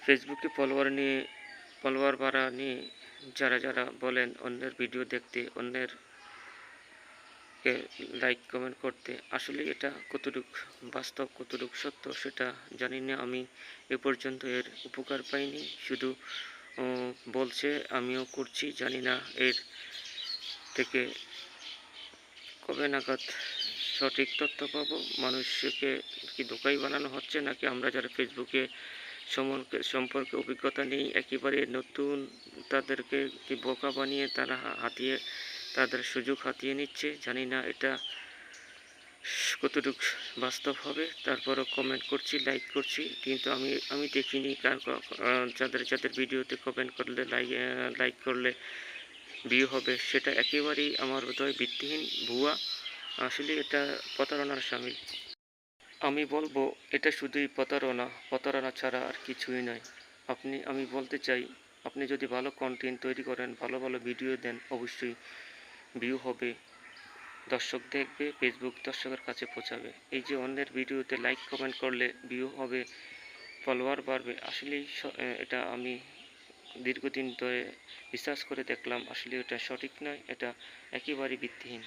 ফেসবুকে ফলোয়ার বাড়া নিয়ে যারা বলেন অন্যের ভিডিও দেখতে, অন্যের লাইক কমেন্ট করতে, আসলে এটা কতটুকু বাস্তব, কতটুকু সত্য সেটা জানি না। আমি এ পর্যন্ত এর উপকার পাইনি, শুধু বলছে, আমিও করছি। জানি না এর থেকে কবে নাগাদ সঠিক তথ্য পাবো। মানুষকে কি ধোঁকাই বানানো হচ্ছে, নাকি আমরা যারা ফেসবুকে সম্পর্কে অভিজ্ঞতা নেই, একেবারে নতুন, তাদেরকে কি বোকা বানিয়ে তারা তাদের সুযোগ হাতিয়ে নিচ্ছে। জানি না এটা কতটুকু বাস্তব হবে। তারপরও কমেন্ট করছি, লাইক করছি, কিন্তু আমি দেখিনি যাদের ভিডিওতে কমেন্ট করলে, লাইক করলে ভিউ হবে। সেটা একেবারেই আমার বোধহয় ভিত্তিহীন, ভুয়া। আসলে এটা প্রতারণার শামিল। আমি বলবো এটা শুধুই প্রতারণা ছাড়া আর কিছুই নয়। আমি বলতে চাই, আপনি যদি ভালো কন্টেন্ট তৈরি করেন, ভালো ভিডিও দেন, অবশ্যই ভিউ হবে, দর্শক দেখবে, ফেসবুক দর্শকের কাছে পৌঁছাবে। এই যে অন্যের ভিডিওতে লাইক কমেন্ট করলে ভিউ হবে, ফলোয়ার বাড়বে, আসলেই এটা আমি দীর্ঘদিন ধরে রিসার্চ করে দেখলাম, আসলে এটা সঠিক নয়, এটা একেবারেই ভিত্তিহীন।